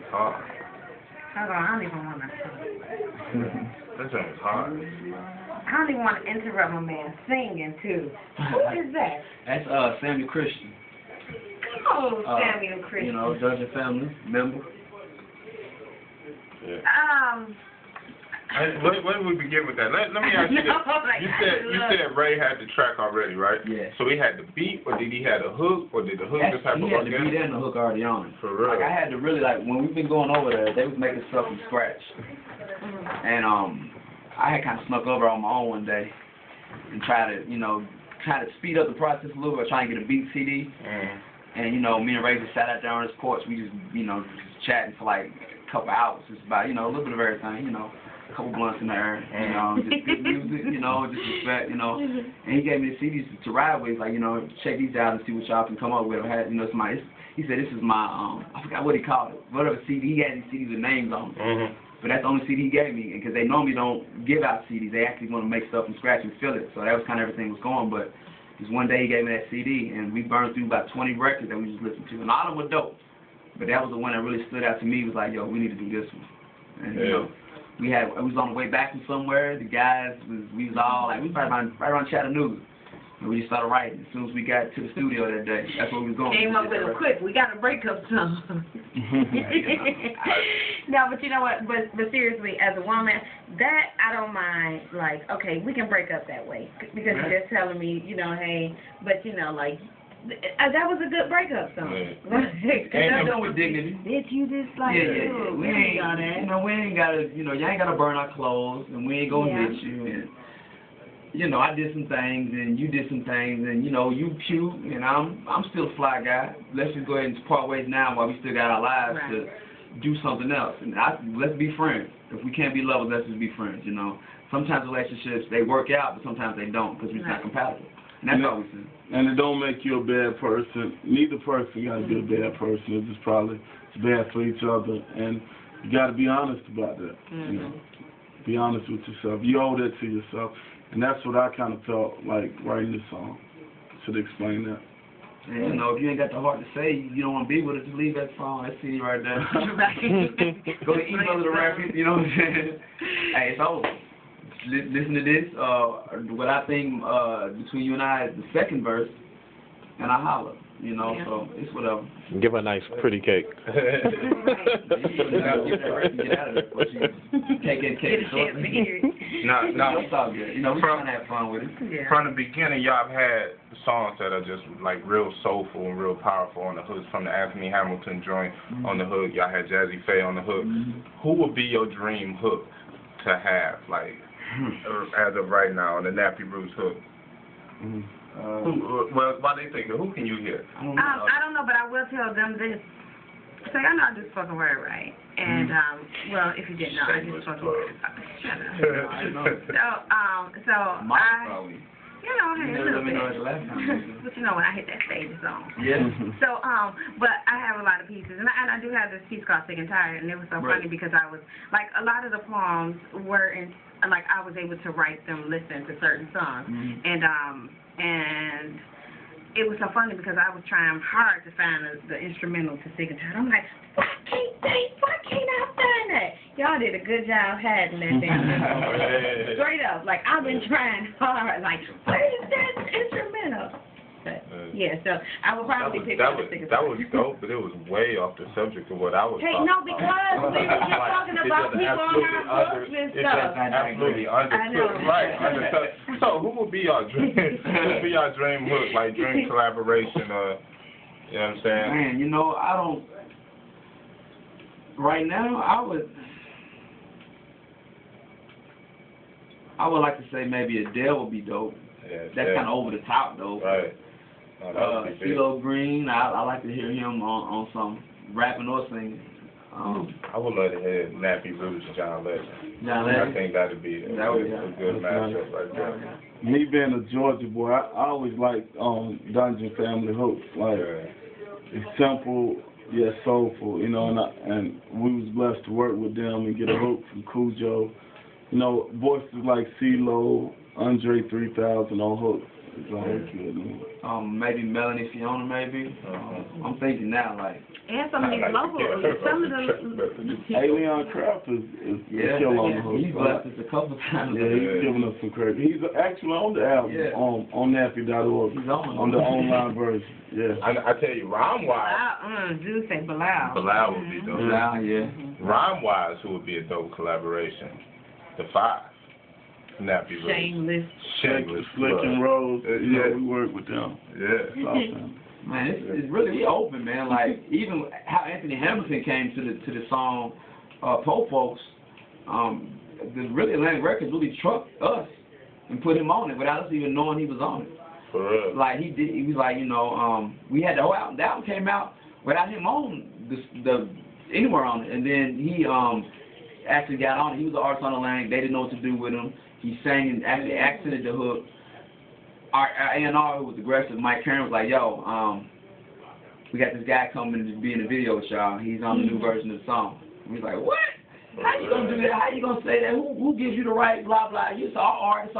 Hard. Hold on, I don't even want to. That joint's hard. I don't even want to interrupt my man singing too. Who is that? That's Samuel Christian. Oh, Samuel Christian. You know, Dungeon family member. Yeah. Where did we begin with that? Let me ask you this. You said Ray had the track already, right? Yeah. So he had the beat, or did he have the hook, or did the hook just have a hook? He had the beat and the hook already on it. For real. Like I had to really when we've been going over there, they was making stuff from scratch. And I had kind of snuck over on my own one day and try to speed up the process a little bit, trying to get a beat CD. And me and Ray just sat out there on his porch. We just just chatting for like a couple hours, just about a little bit of everything, a couple blunts in the air, just good music, just respect, And he gave me the CDs to ride with. He's like, check these out and see what y'all can come up with. I had, he said this is my I forgot what he called it, whatever CD. He had these CDs with names on them. But that's the only CD he gave me, because they normally don't give out CDs. They actually want to make stuff from scratch and fill it. So that was kind of everything was going. But just one day he gave me that CD, and we burned through about 20 records that we just listened to, and all of them were dope. But that was the one that really stood out to me. It was like, yo, we need to do this one. And we was on the way back from somewhere. The guys we was all like, we was right around Chattanooga. And we just started writing as soon as we got to the studio that day. That's where we was going. Came up with it quick. We got to break up some. No, but you know what? But seriously, as a woman, that I don't mind. Like, okay, we can break up that way because you're just telling me, hey, but that was a good breakup song. And done with dignity. Bitch, you just like we ain't got that. We ain't gotta, you ain't gotta burn our clothes, and we ain't gonna hit you. And I did some things, and you did some things, and you cute, and I'm still a fly guy. Let's just go ahead and part ways now while we still got our lives to do something else. And let's be friends. If we can't be lovers, let's just be friends. Sometimes relationships they work out, but sometimes they don't because we're not compatible. And that's all we see. And it don't make you a bad person. Neither person got to be a bad person. It's just probably bad for each other, and you got to be honest about that. Be honest with yourself. You owe that to yourself. And that's what I kind of felt like writing this song. Should explain that. And if you ain't got the heart to say you don't want to be with it, just leave that song. That CD right there. Go to email the record. You know what I'm saying? Hey, it's over. Listen to this. What I think between you and I is the second verse, and I holler. So it's whatever. Give her a nice, pretty cake. Get out of there, but you can't get cake. No, it's all good. We're trying to have fun with it. From the beginning, y'all have had songs that are just like real soulful and real powerful on the hooks. From the Anthony Hamilton joint on the hook, y'all had Jazzy Faye on the hook. Who would be your dream hook to have, like, as of right now, on the Nappy Roots hook? Why they think who can you hear? I don't know, but I will tell them this. So y'all know I just fucking word, right? And well, if you didn't know, I just fucking word. Shut up. So hey, let me know the last time. But when I hit that stage, it's on. Yeah. So but I have a lot of pieces, and I do have this piece called Sick and Tired, and it was so funny because I was like a lot of the poems were in like I was able to write them, listen to certain songs, and it was so funny because I was trying hard to find the instrumental to Sick and Tired. I'm like, why can't I find that? Y'all did a good job hiding that thing. Straight up, like I've been trying hard. Like, where is that instrumental? But, so I would probably pick up the Sick and Tired. That was dope, but it was way off the subject of what I was talking about. Because we were just talking about people on our books and stuff. Absolutely understood. Right, understood. So who would be your dream? Who would be your dream hook, like dream collaboration, or you know what I'm saying? Man, I don't. Right now, I would like to say maybe Adele would be dope. Yeah, that's kind of over the top though. Right. CeeLo Green, I like to hear him on some rapping or singing. I would love to hear Nappy Roots and John Legend. I think that'd be a good matchup right there. Me being a Georgia boy, I always like Dungeon family hooks. Like it's simple, Yeah, soulful, you know, and we was blessed to work with them and get a hook from Cujo. You know, voices like CeeLo, Andre 3000 on hook. It's all good, man. Maybe Melanie Fiona, maybe. I'm thinking now, like. And some of these local, some of the. Leon Craft is still on the hook. He's blessed us a couple times. Yeah, he's giving us some credit. He's actually on the album on Nappy.org. He's on the online version. Yeah. I tell you, rhyme-wise. Do say Bilal. Bilal would be dope. Bilal, yeah. Rhyme-wise, who would be a dope collaboration? The Five. Nappy Roots. Shameless. Slick and Rose. Yeah, we work with them. Yeah. Man, it's really open, man. Like even how Anthony Hamilton came to the song "Po Folks," the really Atlantic Records really trucked us and put him on it without us even knowing he was on it. For real. Like he was like, you know, we had the whole album. The album came out without him on the anywhere on it, and then he actually got on it. He was an artist on Atlantic. They didn't know what to do with him. He sang and actually accented the hook. Our A&R, who was aggressive, Mike Karen, was like, yo, we got this guy coming to be in the video with y'all. He's on the new version of the song. And we was like, what? How you gonna do that? How you gonna say that? Who gives you the right, blah, blah? You saw our artists,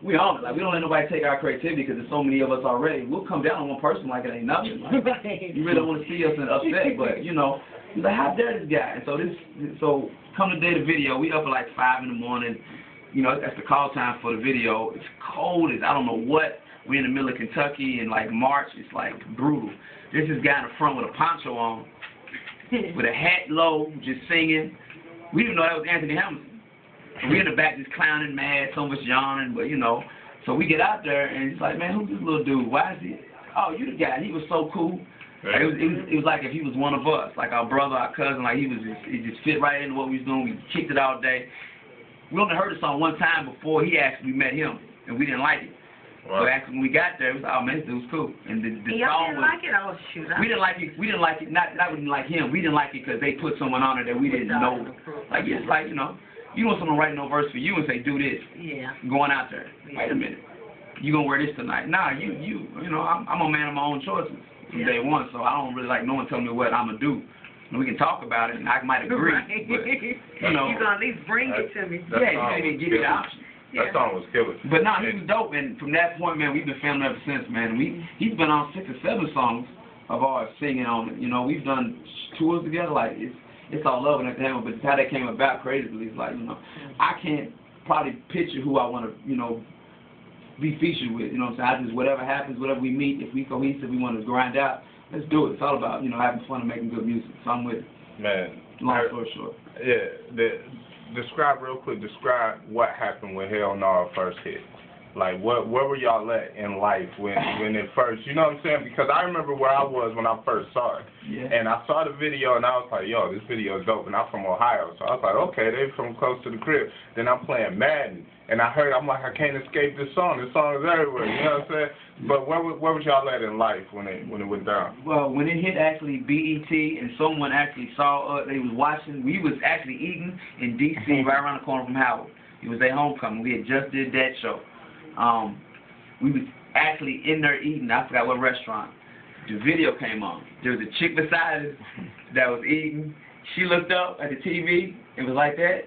we on it. Like, we don't let nobody take our creativity because there's so many of us already. We'll come down on one person like it ain't nothing. Like, you really don't want to see us upset, but, you know, he's like, how dare this guy? And so come the day of the video, we up at like 5 in the morning. You know, that's the call time for the video. It's cold as I don't know what. We're in the middle of Kentucky in like March. It's like brutal. There's this guy in the front with a poncho on, with a hat low, just singing. We didn't know that was Anthony Hamilton. And we in the back just clowning, mad, so much yawning, but you know. So we get out there and it's like, man, who's this little dude? Why is he? Oh, you the guy. He was so cool. Like, it was like if he was one of us, like our brother, our cousin. Like he just fit right into what we was doing. We kicked it all day. We only heard the song one time before he actually met him, and we didn't like it. Wow. So actually, when we got there, it was like, oh man, this dude was cool. And the song didn't like it? Oh shoot! We didn't like it. We didn't like it. Not we didn't like him. We didn't like it because they put someone on it that we didn't know. Like it's like, you know, you want someone writing no verse for you and say, do this. Yeah. Going out there. Wait a minute. You gonna wear this tonight? Nah, you know, I'm a man of my own choices from day one, so I don't really like no one telling me what I'm gonna do. And we can talk about it, and I might agree, but, you know. You gonna at least bring it to me. Yeah, you can't even give me the option. That song was killer. But no, he was dope, and from that point, man, we've been family ever since, man. He's been on 6 or 7 songs of ours singing on it. You know, we've done tours together, like, it's all love and everything, but how that came about creatively is like, you know, I can't probably picture who I want to, you know, be featured with, you know what I'm saying? I just, whatever happens, whatever we meet, if we cohesive, we want to grind out, let's do it. It's all about, you know, having fun and making good music. So I'm with it. Man. Long story short. Yeah. Describe real quick, what happened when Hell No first hit. Like, where were y'all at in life when it first, you know what I'm saying? Because I remember where I was when I first saw it. Yeah. And I saw the video and I was like, yo, this video is dope. And I'm from Ohio. So I was like, okay, they're from close to the crib. Then I'm playing Madden. And I'm like, I can't escape this song. This song is everywhere. You know what I'm saying? But where was y'all at in life when it went down? Well, when it hit actually BET and someone actually saw us, they was watching. We was actually eating in D.C. right around the corner from Howard. It was their homecoming. We had just did that show. We was actually in there eating. I forgot what restaurant. The video came on. There was a chick beside us that was eating. She looked up at the TV and was like that.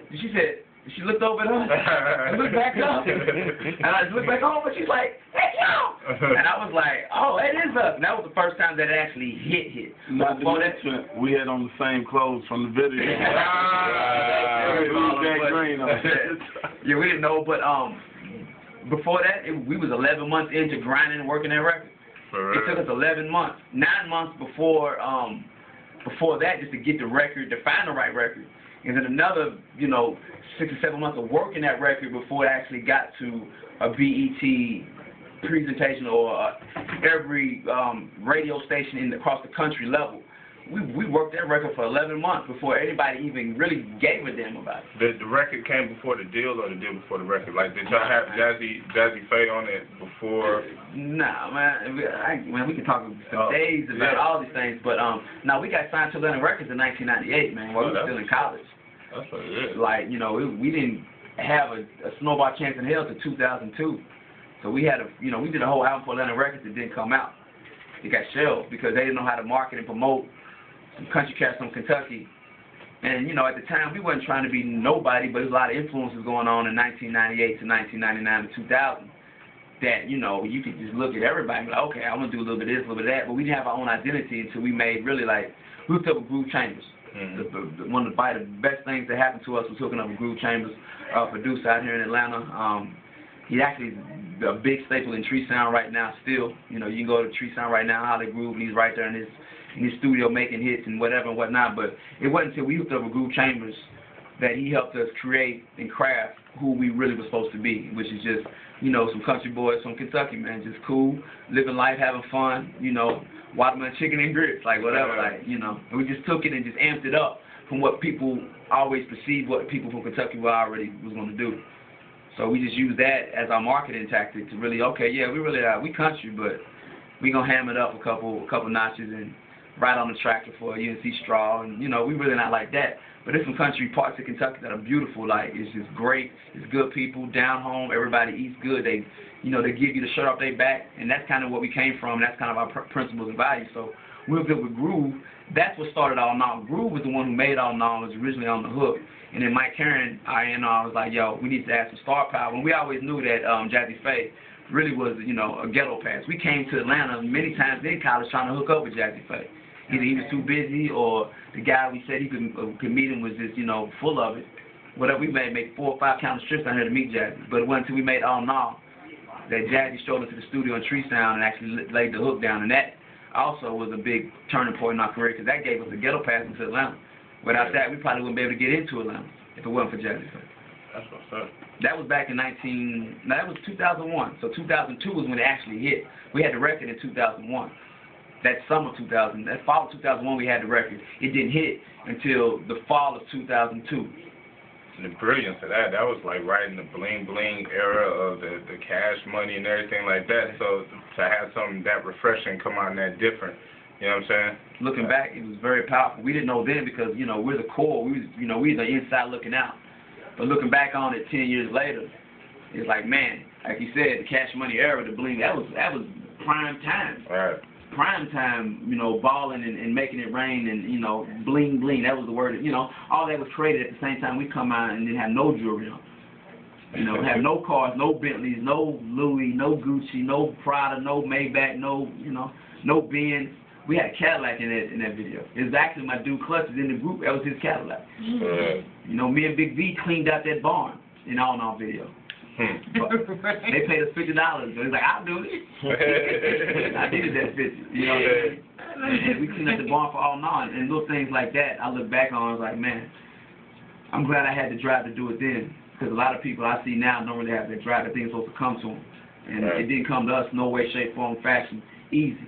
She looked over at us and looked back up. And I just looked back over and she's like, hey, y'all! And I was like, oh, it is us. And that was the first time that it actually hit. Not before that, we had on the same clothes from the video. Yeah, we didn't know, but before that, we was 11 months into grinding and working that record. It took us 11 months. 9 months before that just to get the record, to find the right record. And then another, 6 or 7 months of working that record before it actually got to a BET presentation or every radio station across the country level. We worked that record for 11 months before anybody even really gave a damn about it. The record came before the deal or the deal before the record? Like, did y'all have Jazzy Faye on it before? Nah, man. We can talk for days about all these things. But, no, we got signed to Atlantic Records in 1998, man, while we were still in college. That's what it is. Like, we didn't have a snowball chance in hell till 2002. So we had we did a whole album for Atlantic Records that didn't come out. It got shelved because they didn't know how to market and promote country cats from Kentucky. And, you know, at the time, we wasn't trying to be nobody, but there's a lot of influences going on in 1998 to 1999 to 2000 that, you know, you could just look at everybody and be like, okay, I want to do a little bit of this, a little bit of that. But we didn't have our own identity until we made really, like, we hooked up with Groove Chambers. One of the best things that happened to us was hooking up with Groove Chambers, producer out here in Atlanta. He actually is a big staple in Tree Sound right now still. You know, you can go to Tree Sound right now, Holly Groove, and he's right there in his studio making hits and whatever and whatnot. But it wasn't until we hooked up with Groove Chambers that he helped us create and craft who we really were supposed to be, which is just, you know, some country boys from Kentucky, man, just cool, living life, having fun, you know, watermelon chicken and grits, like whatever, like, you know. And we just took it and just amped it up from what people always perceived what people from Kentucky were already was going to do. So we just used that as our marketing tactic to really, okay, yeah, we really are, we country, but we gonna ham it up a couple notches and ride on the tractor for a UNC straw, and you know, we really not like that. But there's some country parts of Kentucky that are beautiful, like it's just great, it's good people, down home, everybody eats good, they, you know, they give you the shirt off their back, and that's kind of what we came from, and that's kind of our principles and values. So we were good with Groove. That's what started All Now. Groove was the one who made All Now, was originally on the hook. And then Mike Karen, I was like, yo, we need to add some star power. And we always knew that Jazzy Faye really was, you know, a ghetto pass. We came to Atlanta many times in college trying to hook up with Jazzy Faye. Either he was too busy or the guy we said he could meet him was just, you know, full of it. Whatever, we may make 4 or 5 counter trips down here to meet Jazzy. But it wasn't until we made All Now that Jazzy showed up to the studio in Tree Sound and actually laid the hook down. And that also was a big turning point in our career because that gave us a ghetto pass into Atlanta. Without that, we probably wouldn't be able to get into Atlanta if it wasn't for Jazzy Faye. That's what's up. That was back in that was 2001. So 2002 was when it actually hit. We had the record in 2001. That summer 2000, that fall of 2001, we had the record. It didn't hit until the fall of 2002. And the brilliance of that was like right in the bling bling era of the cash money and everything like that. So to have something that refreshing come out and that different, you know what I'm saying? Looking back, it was very powerful. We didn't know then because, you know, we're the core. We was the inside looking out. But looking back on it 10 years later, it's like, man, like you said, the cash money era, the bling, that was prime time. Right. Prime time, you know, balling and making it rain and, you know, bling bling. That was the word. You know, all that was created at the same time we come out and didn't have no jewelry on. You know, have no cars, no Bentleys, no Louis, no Gucci, no Prada, no Maybach, no, you know, no Benz. We had a Cadillac in that video. It was actually my dude Clutches in the group. That was his Cadillac. You know, me and Big V cleaned out that barn in All Now video. They paid us $50. So he's like, I'll do it. I needed that 50. You know what I mean? And we cleaned up the barn for All Now and little things like that. I look back on, I was like, man, I'm glad I had the drive to do it then. Because a lot of people I see now don't really have that drive. That thing's supposed to come to them. And it didn't come to us no way, shape, form, fashion, easy.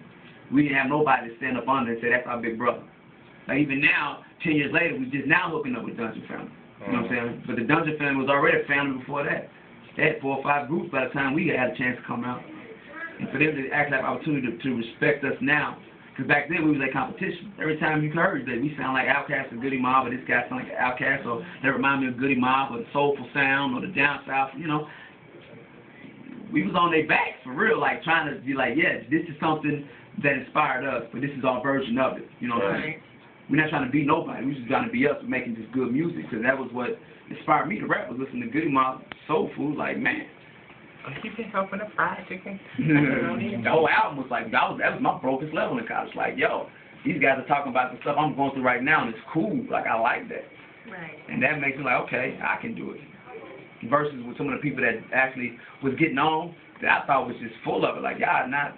We didn't have nobody to stand up under and say, that's our big brother. Like even now, 10 years later, we just now hooking up with Dungeon Family. You know what I'm saying? But the Dungeon Family was already a family before that. They had 4 or 5 groups by the time we had a chance to come out. And for them to actually have opportunity to respect us now, because back then we was like competition. Every time you heard that we sound like Outkast or Goody Mob, or this guy sound like Outkast, or they remind me of Goody Mob, or the Soulful Sound, or the Down South, you know. We was on their backs for real, like trying to be like, yeah, this is something that inspired us, but this is our version of it. You know what I'm saying? We're not trying to be nobody. We're just trying to be us, making just good music, because that was what inspired me to rap, was listening to Goody Mob, Soul Food, like, man. Keep it helping the fried chicken. The whole album was like, that was my brokest level in college. Like, yo, these guys are talking about the stuff I'm going through right now, and it's cool. Like, I like that. Right. And that makes me like, okay, I can do it. Versus with some of the people that actually was getting on, that I thought was just full of it. Like, y'all not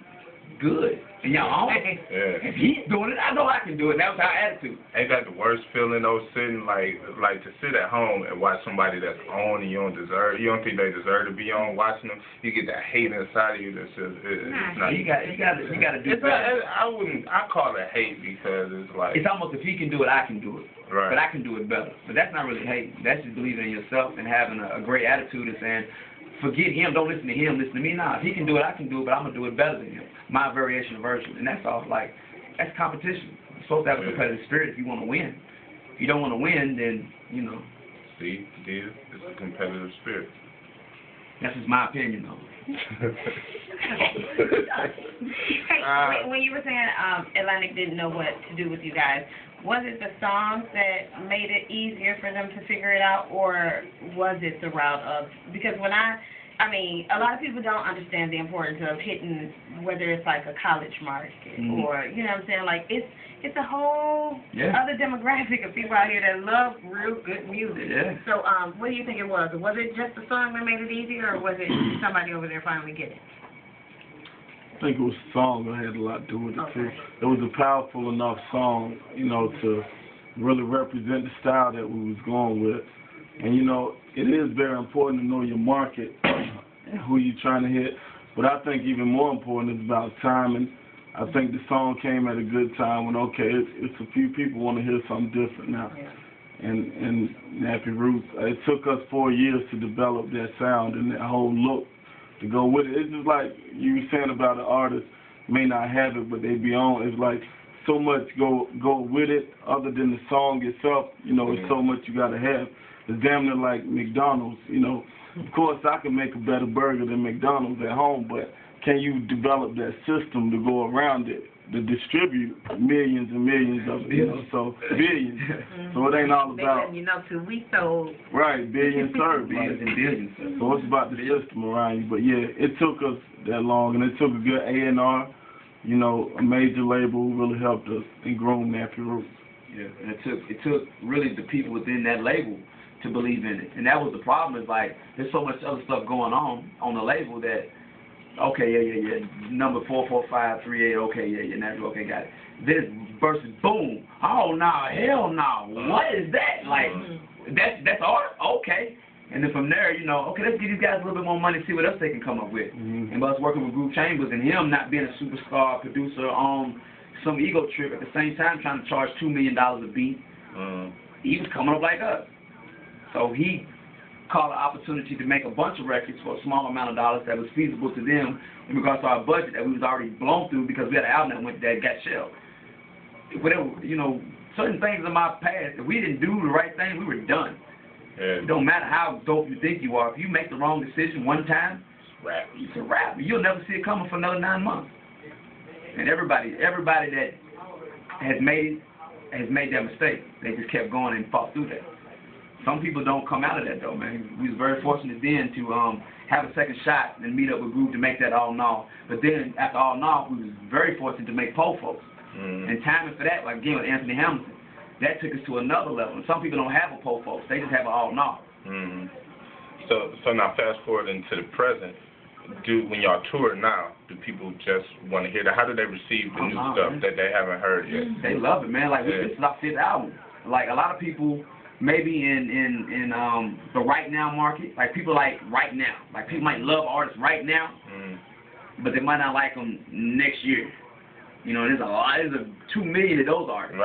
good. And y'all on it. Yeah. If he's doing it, I know I can do it. And that was our attitude. Ain't that the worst feeling though, sitting like to sit at home and watch somebody that's on and you don't think they deserve to be on, watching them, you get that hate inside of you that's just it's not. You got to do better. I call it hate because it's like, it's almost if he can do it, I can do it. Right. But I can do it better. But that's not really hate. That's just believing in yourself and having a great attitude and saying, forget him, don't listen to him, listen to me. Nah, if he can do it, I can do it, but I'm going to do it better than him. My variation of version. And that's all, like, that's competition. You're supposed to have a competitive spirit if you want to win. If you don't want to win, then, you know. See, it's a competitive spirit. That's just my opinion, though. Hey, when you were saying Atlantic didn't know what to do with you guys, was it the songs that made it easier for them to figure it out, or was it the route of, because when I mean, a lot of people don't understand the importance of hitting, whether it's like a college market or, you know what I'm saying, like it's a whole other demographic of people out here that love real good music. Yeah. So what do you think it was? Was it just the song that made it easier, or was it somebody over there finally get it? I think it was the song that had a lot to do with it, too. Okay. It was a powerful enough song, you know, to really represent the style that we was going with. And, you know, it is very important to know your market and who you're trying to hit. But I think even more important is about timing. I think the song came at a good time when, okay, it's a few people want to hear something different now. Yeah. And Nappy Roots, it took us 4 years to develop that sound and that whole look to go with it. It's just like you were saying about an artist may not have it, but they be on. It's like so much go with it other than the song itself. You know, it's so much you got to have. It's damn near like McDonald's, you know. Of course, I can make a better burger than McDonald's at home, but can you develop that system to go around it, to distribute millions and millions of it, you know, so billions. So it ain't all about... You know, till we sold... Right, billions served. Billions and billions. So it's about the system around you. But yeah, it took us that long, and it took a good A&R, you know, a major label who really helped us and grown Nappy Roots. Yeah, and it took really the people within that label to believe in it. And that was the problem, is like, there's so much other stuff going on the label that, okay, yeah, number 44538, okay, yeah, Nappy, okay, got it. This versus boom, oh no, hell no, what is that? Like, that's art? Okay. And then from there, you know, okay, let's give these guys a little bit more money, see what else they can come up with. And us working with Groove Chambers and him not being a superstar producer on some ego trip at the same time trying to charge $2 million a beat, he was coming up like us. So he called an opportunity to make a bunch of records for a small amount of dollars that was feasible to them in regards to our budget that we was already blown through because we had an album that got shelved. Whatever, you know, certain things in my past, if we didn't do the right thing, we were done. It don't matter how dope you think you are. If you make the wrong decision one time, it's a wrap. You'll never see it coming for another 9 months. And everybody that has made that mistake. They just kept going and fought through that. Some people don't come out of that though, man. We was very fortunate then to have a second shot and meet up with Groove to make that All Now. But then after All Now, we was very fortunate to make Po Folks. And timing for that, like again with Anthony Hamilton, that took us to another level. And some people don't have a Po Folks; they just have an All Now. So now fast forward into the present. When y'all tour now, do people just want to hear that? How do they receive the new stuff that they haven't heard yet? They love it, man. Like this is our 5th album. Like a lot of people. Maybe in the right now market, like people like right now, like people might love artists right now, but they might not like them next year. You know, there's a 2 million of those artists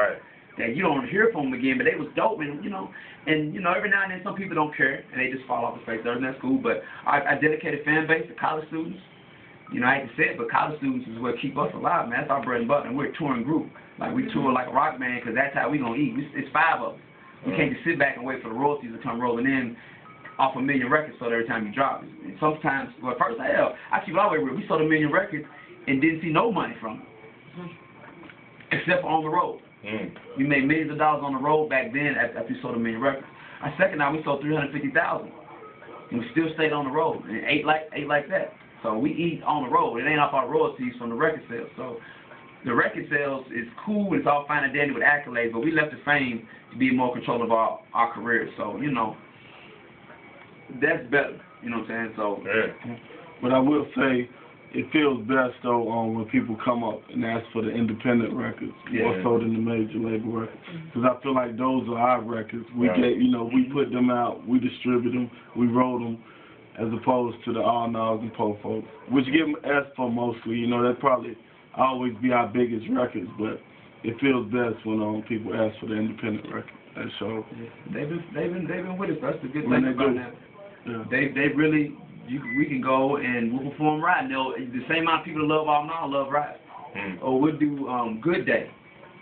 that you don't hear from them again, but they was dope, and you know, every now and then some people don't care and they just fall off the face. That's cool, but I dedicated fan base to college students. You know, I hate to say it, but college students is what keep us alive, man. That's our bread and butter, and we're a touring group. Like we tour like a rock band because that's how we gonna eat. It's 5 of us. You can't just sit back and wait for the royalties to come rolling in off 1 million records sold every time you drop it. And sometimes, well, first I keep it all the way real. We sold 1 million records and didn't see no money from it, except for on the road. We made millions of dollars on the road back then after we sold 1 million records. Our second album, we sold 350,000, and we still stayed on the road and ate like that. So we eat on the road. It ain't off our royalties from the record sales. So the record sales is cool, it's all fine and dandy with accolades, but we left the fame to be more control of our careers. So, you know, that's better. You know what I'm saying? So, But I will say, it feels best though when people come up and ask for the independent records more so than the major label records, because I feel like those are our records. We get, you know, we put them out, we distribute them, we wrote them, as opposed to the All Nows and Po Folks, which get asked for mostly. You know, that probably always be our biggest records, but it feels best when people ask for the independent record. That show. They've been with us. That's the good thing about that. They really, we can go and we'll perform right. And the same amount of people that love All Now love right. Or we'll do Good Day.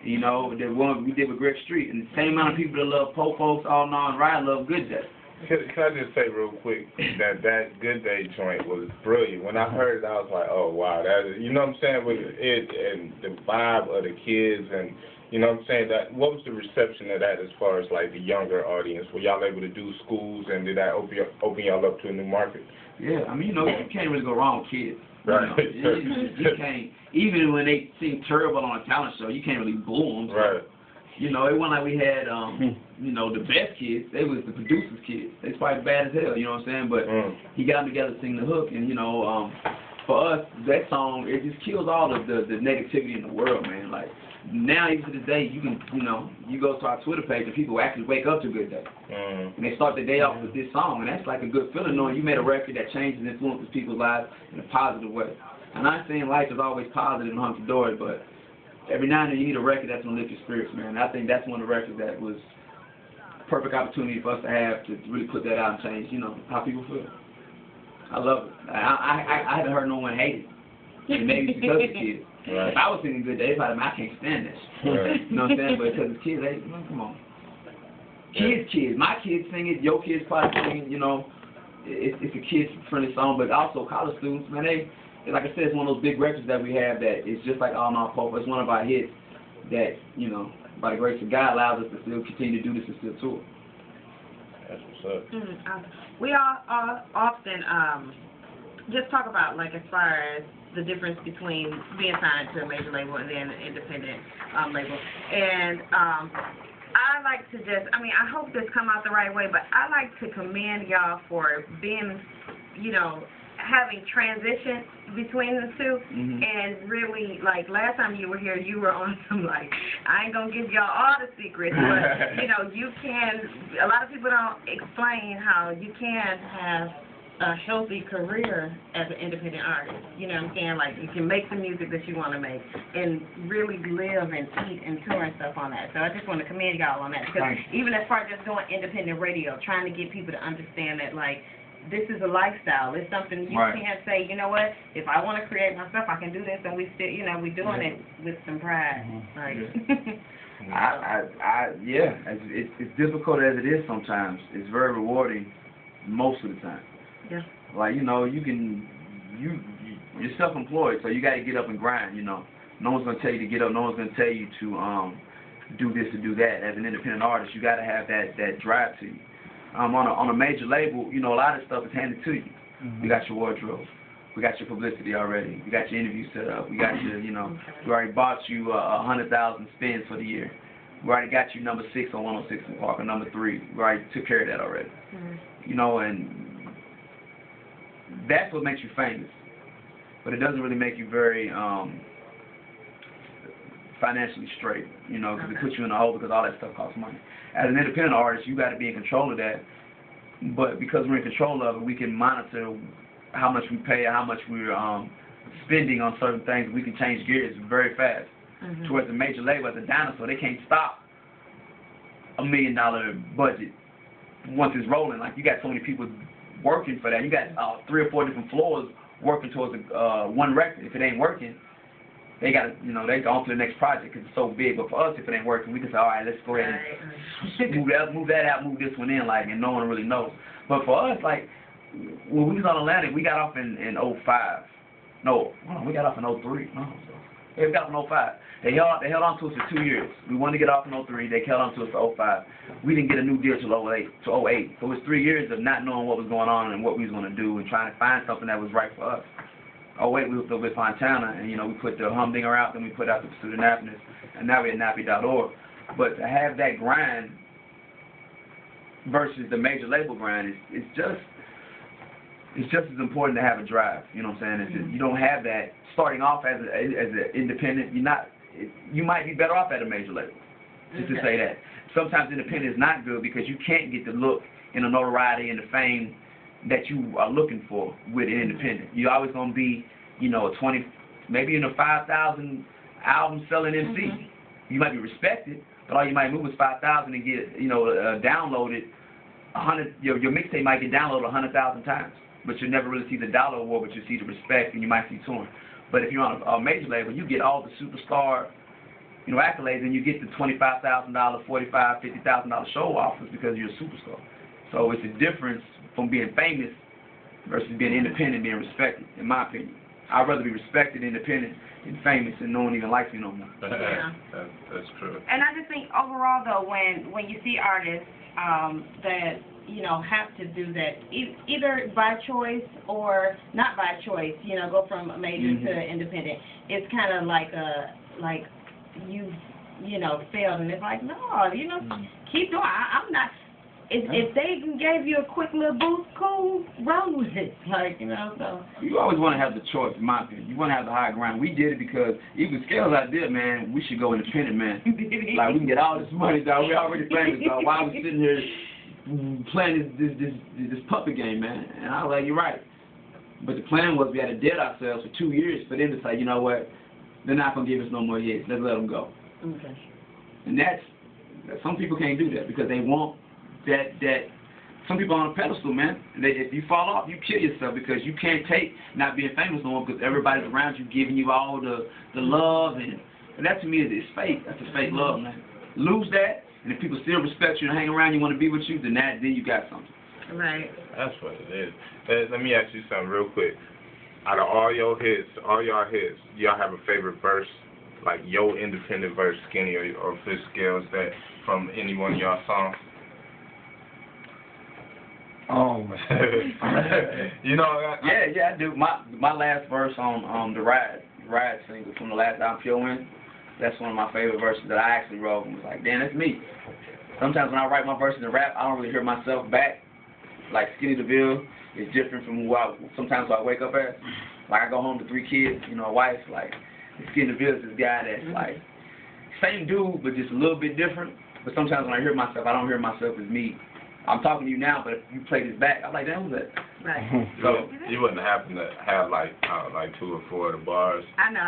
You know, the one we did with Greg Street, and the same amount of people that love Po Folks, All Now, and Ride love Good Day. Can I just say real quick that Good Day joint was brilliant. When I heard it, I was like, oh, wow. That is, you know what I'm saying, with it and the vibe of the kids and, you know what I'm saying, that what was the reception of that as far as, like, the younger audience? Were y'all able to do schools, and did that open y'all up to a new market? Yeah, I mean, you know, you can't really go wrong with kids. Right. You know, you can't, even when they seem terrible on a talent show, you can't really boo them. So. Right. You know, it wasn't like we had, you know, the best kids. They was the producer's kids. They was probably bad as hell, you know what I'm saying? But he got them together to sing the hook. And, you know, for us, that song, it just kills all of the negativity in the world, man. Like, now, even to this day, you can, you know, you go to our Twitter page and people actually wake up to Good Day. And they start the day off with this song. And that's like a good feeling, knowing you made a record that changes and influences people's lives in a positive way. And I'm saying life is always positive and hunky-dory, but every now and then you need a record that's going to lift your spirits, man. And I think that's one of the records that was a perfect opportunity for us to have to really put that out and change, you know, how people feel. I love it. I haven't heard no one hate it. And maybe it's because of the kids. Right. If I was singing Good Day, I'd be like, I can't stand this. Right. You know what I'm saying? But because the kids, they, come on. Kids. My kids sing it. Your kids probably sing it, you know. It's a kids-friendly song, but also college students, man, they, like I said, it's one of those big records that we have that is just like All Night Pop. It's one of our hits that, you know, by the grace of God, allows us to still continue to do this and still tour. That's what's up. We all often just talk about, like, as far as the difference between being signed to a major label and then an independent label. And I like to just, I mean, I hope this come out the right way, but I like to commend y'all for being, you know, having transition between the two, and really, like, last time you were here, you were on some, like, I ain't gonna give y'all all the secrets, but, you know, you can, a lot of people don't explain how you can have a healthy career as an independent artist, you know what I'm saying? Like, you can make the music that you want to make and really live and eat and tour and stuff on that. So I just want to commend y'all on that, because even as far as just doing independent radio, trying to get people to understand that, like, this is a lifestyle. It's something you can't say, you know what, if I want to create my stuff, I can do this, and we still, you know, we're doing it with some pride. Like, yeah, it's difficult as it is sometimes. It's very rewarding most of the time. Yeah. Like, you know, you're self-employed, so you got to get up and grind, you know. No one's going to tell you to get up. No one's going to tell you to do this or do that. As an independent artist, you got to have that drive to you. On a major label, you know, a lot of stuff is handed to you. We got your wardrobe. We got your publicity already. We got your interview set up. We got your, you know, we already bought you 100,000 spins for the year. We already got you number 6 on 106 in Park, or number 3. We already took care of that already. You know, and that's what makes you famous. But it doesn't really make you very financially straight, you know, because it puts you in a hole, because all that stuff costs money. As an independent artist, you got to be in control of that. But because we're in control of it, we can monitor how much we pay, how much we're spending on certain things. We can change gears very fast. Towards a major label, as a dinosaur, they can't stop $1 million budget once it's rolling. Like, you got so many people working for that. You got 3 or 4 different floors working towards one record. If it ain't working, they got to, you know, they go on to the next project because it's so big. But for us, if it ain't working, we can say, all right, let's go ahead and move that out, move this one in, like, and no one really knows. But for us, like, when we was on Atlantic, we got off in 05. No, we got off in 03. No, we got off in 05. They held on to us for 2 years. We wanted to get off in 03. They held on to us for 05. We didn't get a new deal till 08. So it was 3 years of not knowing what was going on and what we was going to do and trying to find something that was right for us. 08, we were still with Fontana, and, you know, we put the Humdinger out, then we put out the Pursuit of Nappiness, and now we're at nappy.org. But to have that grind versus the major label grind, it's just as important to have a drive. You know what I'm saying? You don't have that starting off as an independent. You might be better off at a major label. Just to say that. Sometimes independent is not good because you can't get the look and the notoriety and the fame that you are looking for with an independent. You're always going to be, you know, a 20, maybe in a 5,000 album selling MC. You might be respected, but all you might move is 5,000 and get, you know, downloaded 100. Your mixtape might get downloaded 100,000 times, but you'll never really see the dollar award, but you see the respect and you might see touring. But if you're on a major label, you get all the superstar, you know, accolades, and you get the $25,000, $45,000, $50,000 show offers because you're a superstar. So it's a difference from being famous versus being independent, being respected, in my opinion. I'd rather be respected, independent, than famous, and no one even likes me no more. Yeah. That's true. And I just think overall, though, when you see artists that, you know, have to do that, either by choice or not by choice, you know, go from major to independent, it's kind of like you've, you know, failed, and it's like, no, you know, keep doing. I'm not. If they gave you a quick little boost, cool, run with it. Like, you know, so. You always want to have the choice, in my opinion. You want to have the high ground. We did it because even Scales I did, man, we should go independent, man. Like, we can get all this money, dog. We already famous, dog. Why are we sitting here playing this puppet game, man? And I was like, you're right. But the plan was we had to dead ourselves for 2 years for them to say, you know what, they're not going to give us no more hits. Let's let them go. Okay. And some people can't do that because they want that some people on a pedestal, man. If you fall off, you kill yourself because you can't take not being famous no more because everybody's around you giving you all the love, and that to me is fake. That's a fake love, man. Lose that, and if people still respect you and hang around you, want to be with you, then you got something. Right. That's what it is. Let me ask you something real quick. Out of all your hits, all y'all hits, y'all have a favorite verse, like your independent verse, Skinny or Fish Scales, that from any one of y'all songs? Oh man. You know. Yeah, I do. My last verse on the Ride single from the last album, Pure Wind, that's one of my favorite verses that I actually wrote and was like, damn, that's me. Sometimes when I write my verses in rap, I don't really hear myself back. Like Skinny DeVille is different from who sometimes I wake up as. Like I go home to 3 kids, you know, a wife. Like Skinny DeVille is this guy that's like same dude but just a little bit different. But sometimes when I hear myself, I don't hear myself as me. I'm talking to you now, but if you play this back, I'm like, damn, who's that? Right. So you wouldn't happen to have like 2 or 4 of the bars? I know.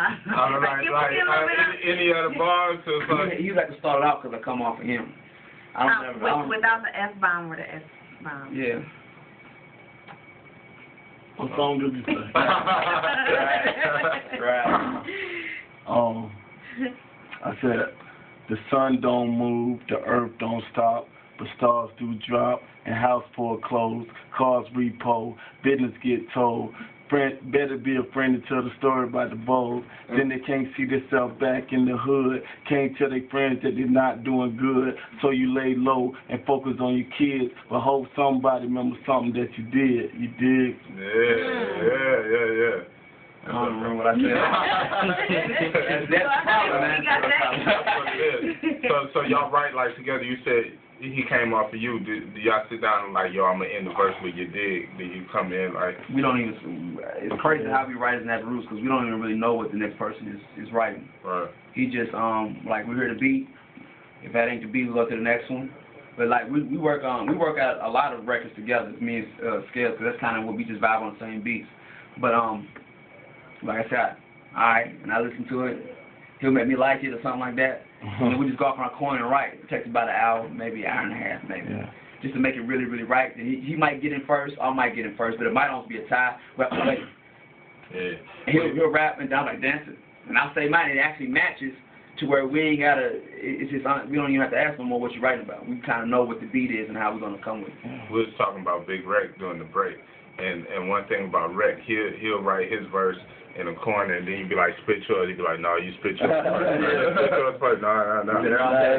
Any other bars? So He like to start it out because I come off of him. Without the F-bomb or the S-bomb. Yeah. What song did you say? Right. I said, the sun don't move, the earth don't stop, but stars do drop, and house foreclosed, cars repo, business get told. Better be a friend to tell the story about the bold. Then they can't see themselves back in the hood. Can't tell their friends that they're not doing good. So you lay low and focus on your kids, but hope somebody remembers something that you did. You dig? Yeah. I don't remember what I said. That's the problem, man. That's what it is. So y'all write like together. You said he came off of you. Do y'all sit down and like, yo, I'm gonna end the verse with your dig? Do you come in like? We don't even. It's crazy how we write in Nappy Roots because we don't even really know what the next person is writing. Right. He just like we hear the beat. If that ain't the beat, we go to the next one. But like we work out a lot of records together. Me and Scales, because that's kind of what we just vibe on the same beats. But like I said, and I listen to it. He'll make me like it or something like that. And then we just go off on our corner and write. It takes about an hour, maybe an hour and a half, maybe. Yeah. Just to make it really, really right. And he might get in first, I might get in first, but it might also be a tie. Well, yeah. And he'll rap and I'm like dancing. And I'll say mine, it actually matches to where we ain't gotta, it's just, we don't even have to ask no more what you're writing about. We kind of know what the beat is and how we're gonna come with it. We was talking about Big Rec during the break. And one thing about Rec, he'll write his verse in a corner, and then you'd be like, spit yours. He'd be like, no, you spit yours first. Spit yours first. No.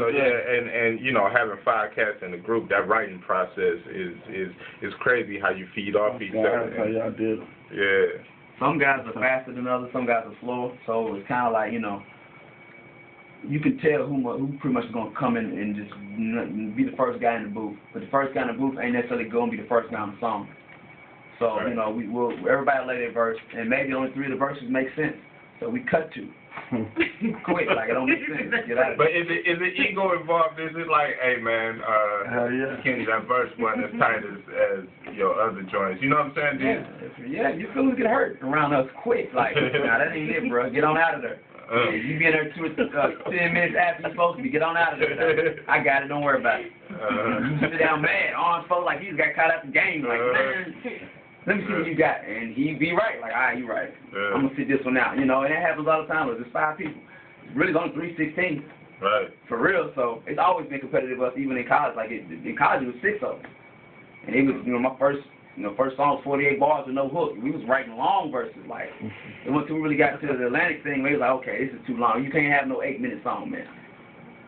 So yeah, and you know, having 5 cats in the group, that writing process is crazy how you feed off each other. That's how y'all did it. Yeah. Some guys are faster than others. Some guys are slower. So it's kind of like, you know, you can tell who pretty much is gonna come in and just be the first guy in the booth. But the first guy in the booth ain't necessarily gonna be the first guy on the song. So, you know, everybody lay their verse, and maybe only 3 of the verses make sense. So we cut 2. Quick, like it don't make sense. Get out of But is the ego involved? Is it like, hey man, Kenny, that verse wasn't as tight as your other joints? You know what I'm saying? Yeah, your feelings get hurt around us quick. Like, nah, that ain't it, bro. Get on out of there. You be in there 10 minutes after you're supposed to be. Get on out of there. I got it. Don't worry about it. You sit down mad, arms folded like he's got caught out the game. Like, man, let me see what you got. And he be right. Like, all right, you right. I'm going to sit this one out. You know, and that happens all the time. There's 5 people. Really, it's only 316. Right. For real. So it's always been competitive with us, even in college. Like, in college, it was 6 of us. And it was, my first song was 48 bars with no hook. We was writing long verses. Like, and once we really got to the Atlantic thing, we was like, okay, this is too long. You can't have no 8-minute song, man.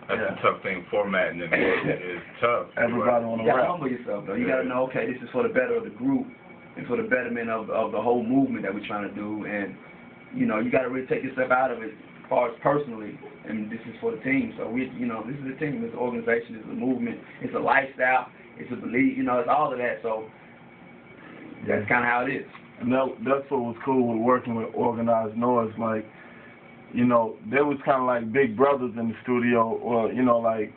That's a tough thing. Formatting it is tough. Everybody on the You gotta rap. humble yourself, though. You gotta know, okay, this is for the better of the group and for the betterment of the whole movement that we're trying to do. And you gotta really take yourself out of it as far as personally. And this is for the team. So this is a team. It's an organization. It's a movement. It's a lifestyle. It's a belief. It's all of that. So that's kind of how it is. And that's what was cool with working with Organized Noise. Like, they was kind of like big brothers in the studio, or like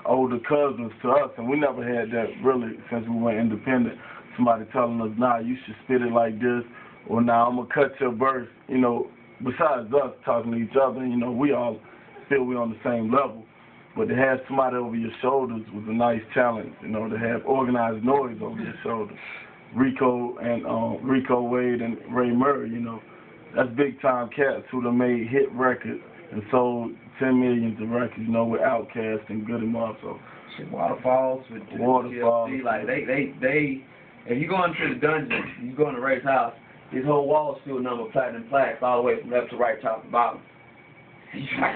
older cousins to us, and we never had that really since we went independent. Somebody telling us, nah, you should spit it like this, or nah, I'm gonna cut your verse. Besides us talking to each other, we all feel we're on the same level. But to have somebody over your shoulders was a nice challenge. To have Organized Noise over your shoulders. Rico Wade and Ray Murray, that's big time cats who done made hit records and sold 10 millions of records, with Outkast and Good and Mob. So Waterfalls with GLC, like they if you go into the dungeon, you go into Ray's house, his whole wall is filled with number platinum plaques all the way from left to right, top to bottom. He's like,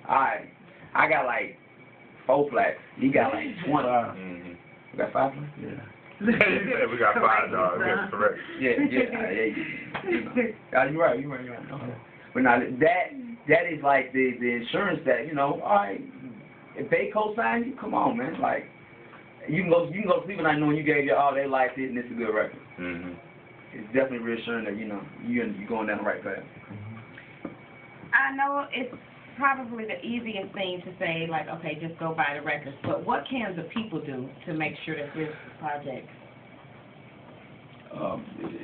alright, I got like 4 plaques. He got like 20. Mm-hmm. You got 5 plaques? Yeah. You said we got 5 dogs. That's correct. Yeah. You're right. Okay. But now that is like the insurance that all right. If they co-sign you, come on, man. Like you can go sleep at night knowing you gave your all, they liked it, and it's a good record. Mm-hmm. It's definitely reassuring that you're going down the right path. I know it's probably the easiest thing to say, like, okay, just go buy the records. But what can the people do to make sure that this project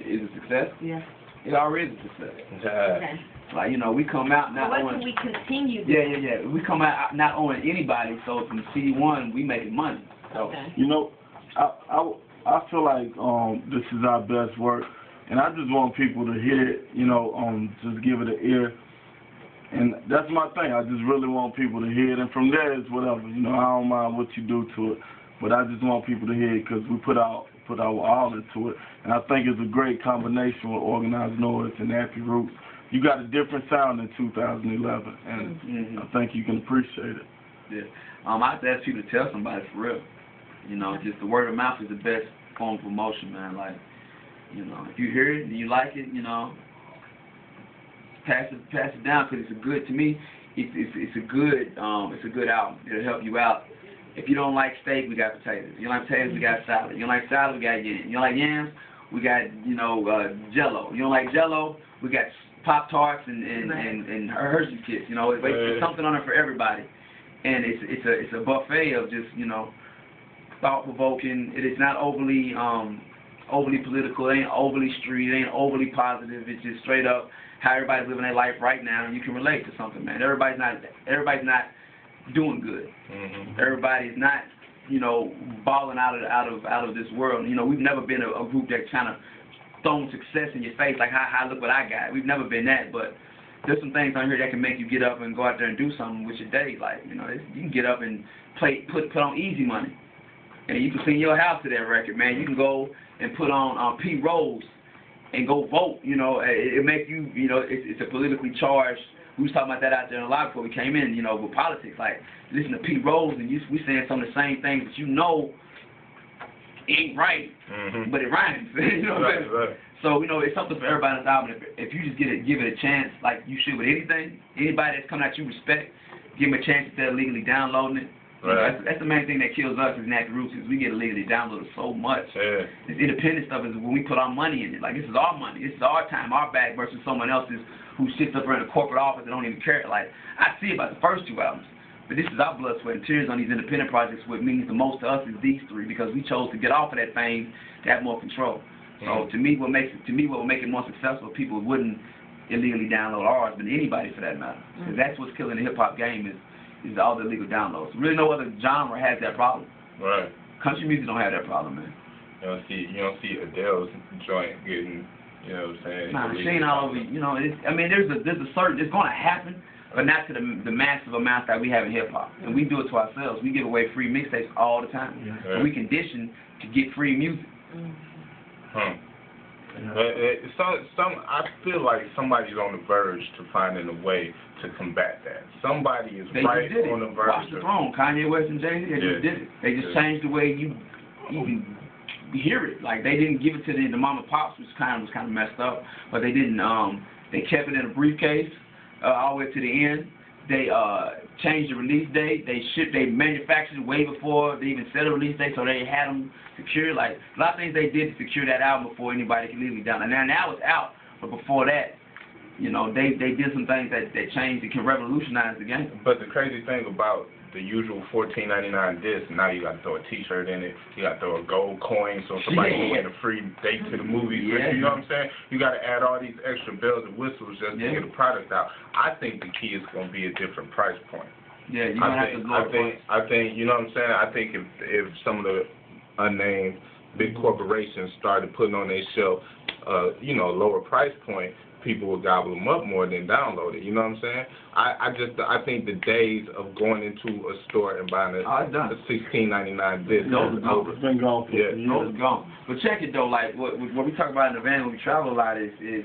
is a success? Yeah. It already is a success. Okay. Like, we come out not so what on... can we continue doing? Yeah. We come out not owing anybody, so from CD1, we making money. So. Okay. I feel like this is our best work, and I just want people to hear it, just give it an ear. And that's my thing. I just really want people to hear it, and from there it's whatever. I don't mind what you do to it, but I just want people to hear it because we put our all into it. And I think it's a great combination with Organized Noise and Nappy Roots. You got a different sound in 2011, and I think you can appreciate it. Yeah. I have to ask people to tell somebody for real. Just the word of mouth is the best form of promotion, man. Like, if you hear it and you like it, pass it down, because it's a good, to me, it's a good album. It'll help you out. If you don't like steak, we got potatoes. If you don't like potatoes, we got salad. If you don't like salad, we got yams. You don't like yams, we got Jello. You don't like Jello, we got Pop-Tarts and Hershey Kisses. It's something on it for everybody, and it's a buffet of just thought-provoking. It is not overly political. It ain't overly street. It ain't overly positive. It's just straight up how everybody's living their life right now, and you can relate to something, man. Everybody's not doing good. Mm-hmm. Everybody's not, balling out of this world. We've never been a group that kind of throwing success in your face, like, hi, look what I got. We've never been that, but there's some things on here that can make you get up and go out there and do something with your day. Like, you can get up and put on Easy Money, and you can clean your house to that record, man. You can go and put on P. Rose and go vote. It makes you, it's a politically charged. We was talking about that out there in the live before we came in, with politics. Like, listen to P. Rose, and we saying some of the same things that ain't right, but it rhymes. Right. So, it's something for everybody on this album. If you just give it a chance, like you should with anything, anybody that's coming at you respect, give them a chance instead of legally downloading it. Right. That's the main thing that kills us as Nappy Roots, is we get illegally downloaded so much. Yeah. This independent stuff is when we put our money in it. Like, this is our money. This is our time, our bag, versus someone else's who sits up in a corporate office and don't even care. Like, I see about the first 2 albums. But this is our blood, sweat, and tears on these independent projects. What means the most to us is these 3, because we chose to get off of that fame to have more control. So to me, what will make it more successful, people wouldn't illegally download ours, but anybody for that matter. Because that's what's killing the hip-hop game is all the illegal downloads. Really no other genre has that problem. Right. Country music don't have that problem, man. You don't see Adele's joint getting, what I'm saying? Nah, she ain't all over, there's a certain, it's going to happen, but not to the massive amounts that we have in hip hop. And we do it to ourselves. We give away free mixtapes all the time. Yeah. And we condition to get free music. I feel like somebody's on the verge to finding a way to combat that. Somebody is right on the verge. Watch the throne. Kanye West and Jay-Z, they just did it. They just changed the way you even hear it. Like, they didn't give it to the mom and pops, which was kind of messed up. But they didn't. They kept it in a briefcase all the way to the end. They changed the release date. They manufactured it way before they even set a release date, so they had them secured. Like, a lot of things they did to secure that album before anybody could legally download it. Now it's out, but before that, you know, they did some things that changed. It can revolutionize the game. But the crazy thing about the usual $14.99 disc, now you got to throw a T-shirt in it. You got to throw a gold coin so somebody can win a free date to the movies. You know what I'm saying? You got to add all these extra bells and whistles just to get a product out. I think the key is going to be a different price point. Yeah, you're gonna have to lower price. I think, you know what I'm saying? I think if some of the unnamed big corporations started putting on their shelf, you know, lower price point, people will gobble them up more than download it. You know what I'm saying? I think the days of going into a store and buying a $16.99 disc is over. It's been gone. Those are gone. But check it though, like what we talk about in the van when we travel a lot is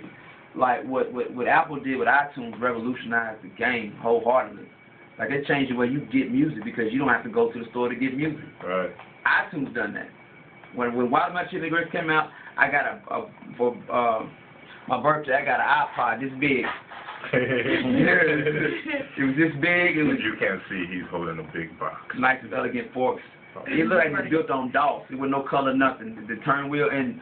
like what Apple did with iTunes revolutionized the game wholeheartedly. Like, it changed the way you get music because you don't have to go to the store to get music. Right. iTunes done that. When Wild My Chili Grits came out, I got for my birthday, I got an iPod this big. It was this big. It was. You can't see, he's holding a big box. Nice and elegant forks. It looked like it was built on DOS. There was no color, nothing. The turn wheel, and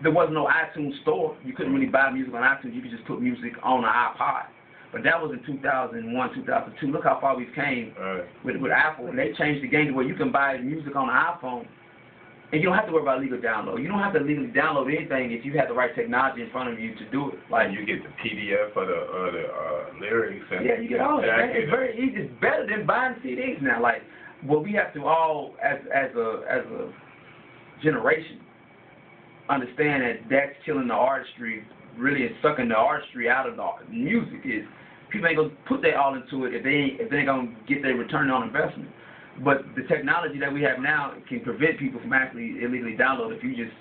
there wasn't no iTunes store. You couldn't really buy music on iTunes. You could just put music on an iPod. But that was in 2001, 2002. Look how far we've came with Apple. And they changed the game to where you can buy music on an iPhone, and you don't have to worry about legal download. You don't have to legally download anything if you have the right technology in front of you to do it. Like, you get the PDF for the lyrics. And yeah, you get all that. It's very easy. It's better than buying CDs now. Like, what we have to all, as a generation, understand that that's killing the artistry. Really, is sucking the artistry out of the music. Is people ain't gonna put their all into it if they ain't gonna get their return on investment. But the technology that we have now can prevent people from actually illegally downloading if you just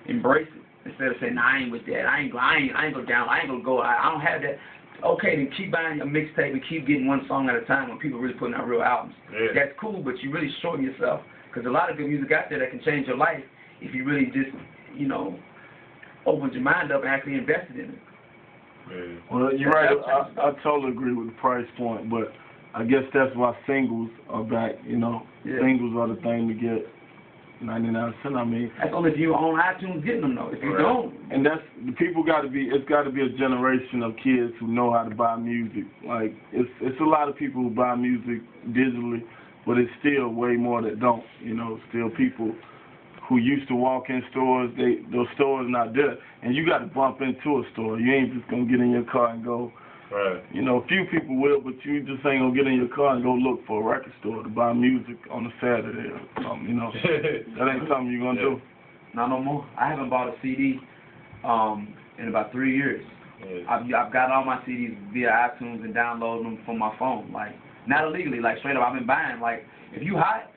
embrace it instead of saying, "Nah, I ain't with that. I ain't gonna down. I ain't gonna go. I don't have that." Okay, then keep buying a mixtape and keep getting one song at a time when people are really putting out real albums. Yeah. That's cool, but you really shorten yourself because a lot of good music out there that can change your life if you really just, you know, opened your mind up and actually invested in it. Yeah. Well, you're right. I totally agree with the price point, but I guess that's why singles are back. You know, singles are the thing to get 99 cents. I mean, that's only if you're on iTunes getting them though. If you don't, and that's the people got to be. It's got to be a generation of kids who know how to buy music. Like, it's a lot of people who buy music digitally, but it's still way more that don't. You know, still people who used to walk in stores, those stores not there, and you got to bump into a store. You ain't just gonna get in your car and go. Right. You know, a few people will, but you just ain't gonna get in your car and go look for a record store to buy music on a Saturday or something. You know, that ain't something you're gonna do. Not no more. I haven't bought a CD in about 3 years. Yeah. I've got all my CDs via iTunes and download them from my phone. Like, not illegally, like straight up. I've been buying. Like, if you hot,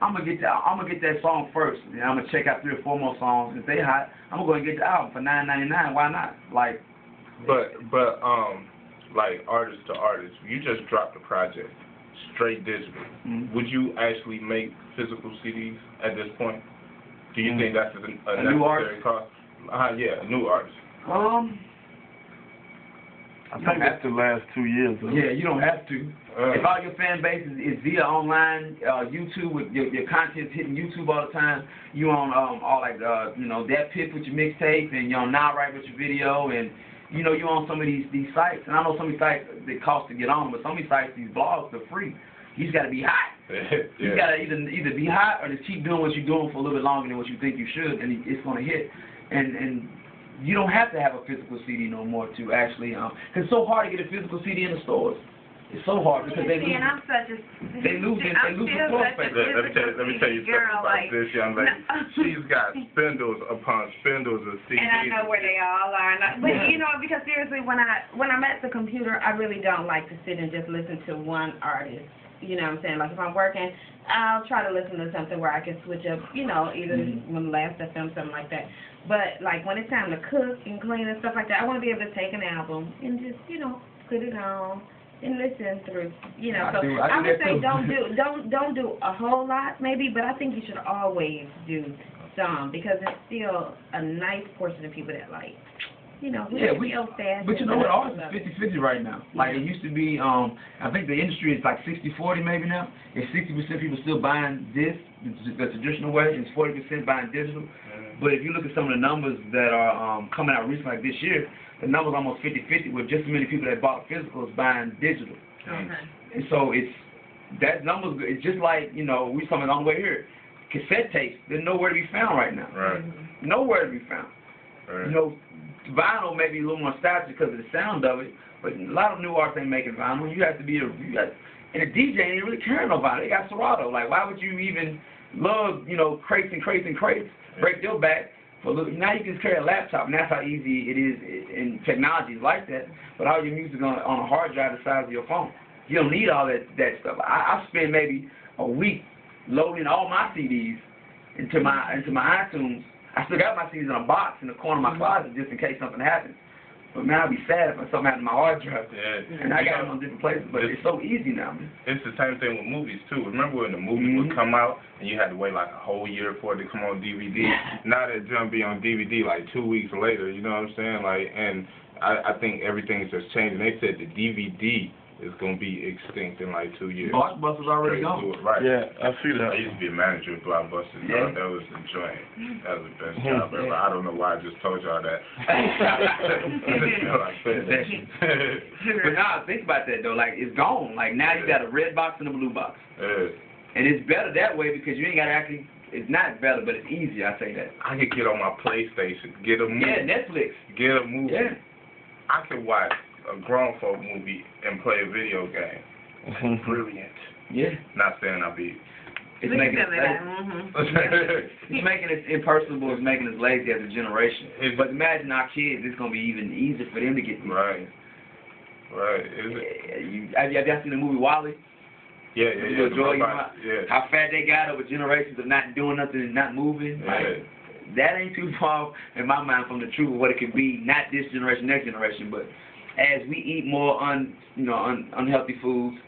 I'm gonna get that song first, and I'm gonna check out 3 or 4 more songs. If they hot, I'm gonna go and get the album for $9.99. Why not? Like, like artist to artist, you just dropped a project straight digital. Would you actually make physical CDs at this point? Do you think that's a necessary cost? Yeah, a new artist. I think that's the last 2 years. Yeah, you don't have to. If all your fan base is via online, YouTube, with your content's hitting YouTube all the time, you on all like you know, that Piff with your mixtape, and you're on Now Right with your video, and you know, you're on some of these sites. And I know some of these sites they cost to get on, but some of these sites, these blogs, they're free. You just gotta be hot. You gotta either be hot or just keep doing what you're doing for a little bit longer than what you think you should, and it's gonna hit. And you don't have to have a physical CD no more to actually, because it's so hard to get a physical CD in the stores. It's so hard because they See, and I'm such a they lose the floor space. Let me tell you something about this young lady. She's got spindles upon spindles of CDs. And I know where they all are. But you know, because seriously, when I'm at the computer, I really don't like to sit and just listen to one artist. You know what I'm saying? Like if I'm working, I'll try to listen to something where I can switch up, you know, either when last I filmed something like that. But like when it's time to cook and clean and stuff like that, I want to be able to take an album and just, you know, put it on and listen through, you know. So I would say don't do a whole lot maybe, but I think you should always do some because it's still a nice portion of people that like, you know, but you know what, artists is 50-50 right now. Like it used to be, I think the industry is like 60-40 maybe now. It's 60% people still buying this the traditional way, and it's 40% buying digital. But if you look at some of the numbers that are coming out recently, like this year, the number's almost 50-50 with just as many people that bought physicals buying digital. And so that number, it's just like, you know, we talking on the way here. Cassette tapes, they're nowhere to be found right now. Nowhere to be found. You know, vinyl may be a little more nostalgic because of the sound of it, but a lot of new artists ain't making vinyl. You have to be and a DJ ain't really caring about it. They got Serato. Like, why would you even love, you know, crates and crates and crates, break your back? Now you can just carry a laptop, and that's how easy it is, and technology is like that. But all your music on a hard drive the size of your phone. You don't need all that stuff. I spend maybe a week loading all my CDs into my iTunes. I still got my CDs in a box in the corner of my closet just in case something happens. But man, I'd be sad if something happened to my hard drive. And I got them on different places, but it's so easy now, man. It's the same thing with movies, too. Remember when the movie would come out and you had to wait like a whole year for it to come on DVD? Now that jump be on DVD like 2 weeks later, you know what I'm saying? Like, and I think everything's just changing. They said the DVD is going to be extinct in like 2 years. Blockbuster's already gone. Right. Yeah, I see that. I used to be a manager at Blockbuster. Yeah. That was the joint. That was the best job ever. I don't know why I just told y'all that. But now, think about that, though. Like, it's gone. Like, now you got a red box and a blue box. And it's better that way because you ain't got to actually, it's not better, but it's easier, I say that. I could get on my PlayStation, get a movie. Yeah, Netflix. Get a movie. Yeah. I could watch a grown folk movie and play a video game. It's brilliant. Yeah. Not saying I'll be. It's making it it's making it impersonable. It's making us lazy as a generation. But imagine our kids. It's gonna be even easier for them to get these things. Right. Is it? Have you seen the movie Wall-E? Yeah. How fat they got over generations of not doing nothing and not moving. Like, that ain't too far in my mind from the truth of what it could be. Not this generation, next generation, but as we eat more unhealthy foods,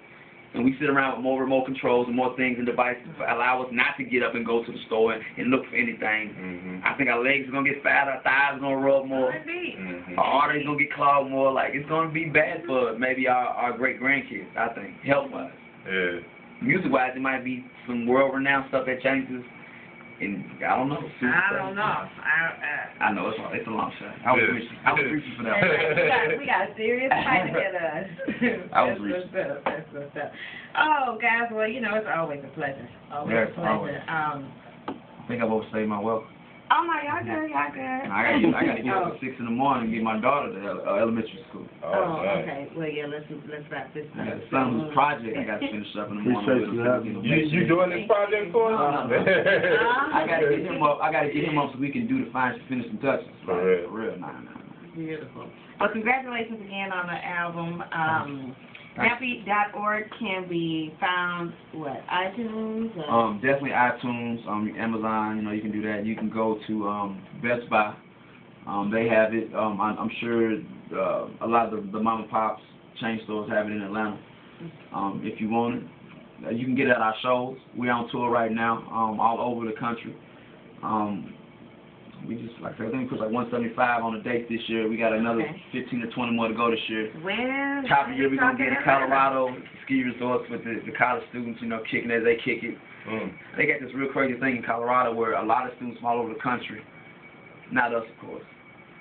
and we sit around with more remote controls and more things and devices allow us not to get up and go to the store and look for anything. I think our legs are gonna get fatter, our thighs are gonna rub more, our arteries are gonna get clogged more. Like, it's gonna be bad for maybe our great grandkids. I think health-wise. Music-wise, it might be some world-renowned stuff that changes. And I don't know. I know it's a long shot. I was reaching for that. We got a serious fight to get us. I was reaching. That's what's up. Oh, guys, well, you know, it's always a pleasure. Always a pleasure. I think I've overstayed my welcome. Oh my, y'all good. I gotta get up at 6 in the morning and get my daughter to elementary school. Oh, okay. Well, yeah, let's wrap this up. I got a son's project I got to finish up in the morning. You doing this project for us? I gotta get him up so we can do the finishing touches. For real. Beautiful. Well, congratulations again on the album. Nappy.org can be found, iTunes? Definitely iTunes, Amazon, you know, you can do that. You can go to Best Buy. They have it. I'm sure a lot of the mom and pops chain stores have it in Atlanta. If you want it, you can get it at our shows. We're on tour right now, all over the country. We just, like I said, I think we put like 175 on the dates this year. We got another 15 to 20 more to go this year. Top of the year, we're going to get in Colorado ski resorts with the college students, you know, kicking as they kick it. They got this real crazy thing in Colorado where a lot of students from all over the country, not us, of course,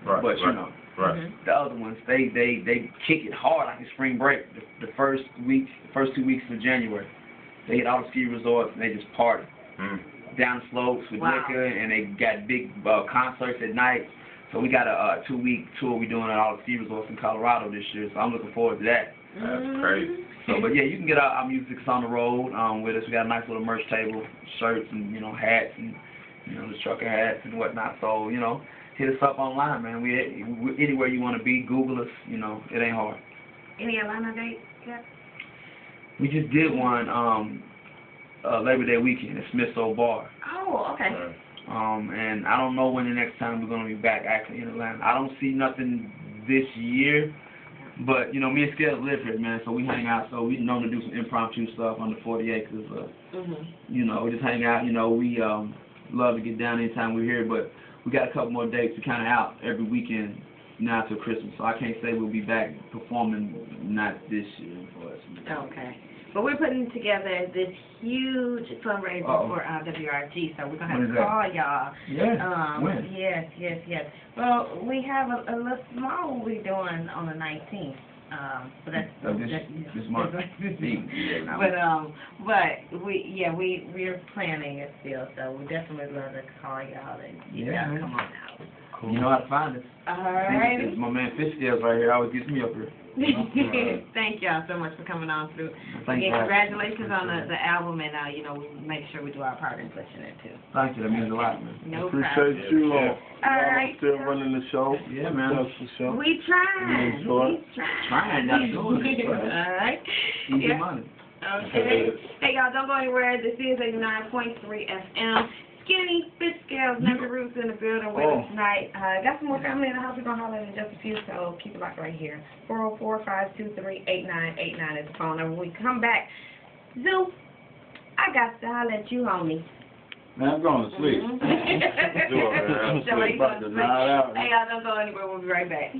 but, you know, the other ones, they kick it hard like in spring break. The first 2 weeks of January, they hit all the ski resorts and they just party. Down slopes with liquor, and they got big concerts at night. So we got a 2-week tour we're doing at all the ski resorts in Colorado this year. So I'm looking forward to that. That's crazy. So, but yeah, you can get our music on the road with us. We got a nice little merch table, shirts and hats and the trucker hats and whatnot. So hit us up online, man. We anywhere you want to be. Google us. It ain't hard. Any Atlanta dates? Yeah. We just did one Labor Day weekend at Smith's Old Bar. Oh, okay. And I don't know when the next time we're gonna be back actually in Atlanta. I don't see nothing this year. But, me and Scales live here, man, so we hang out. So we known to do some impromptu stuff on the 40 acres. We just hang out. We love to get down anytime we're here. But we got a couple more dates. We're kind of out every weekend now till Christmas. So I can't say we'll be back performing not this year. Okay. But we're putting together this huge fundraiser for wrfg, so we're going to have to call y'all. Yeah, when? Yes. Well, we have a little small we're doing on the 19th. So that's this month. But we're planning it still, so we definitely love to call y'all and y'all come on out. Cool. You know how to find us. All right. My man Fish Scales right here always gets me up here. Thank y'all so much for coming on through. Thank you. Congratulations on the album, and we make sure we do our part in pushing it too. Thank you. That means a lot, man. No appreciate you. All right. Still running the show. Yeah, man. Show. We trying. Trying. Not doing it. All right. Easy money. Okay. Hey, y'all, don't go anywhere. This is 89.3 FM. Skinny, Fish Scales, Nappy Roots in the building with us tonight. Got some more family in the house. We're going to holler in just a few, so keep it locked right here. 404-523-8989 is the phone number. When we come back, Zoo, I got to holler at you, homie. Man, I'm going to sleep. About to nod out. Hey, y'all, don't go anywhere. We'll be right back.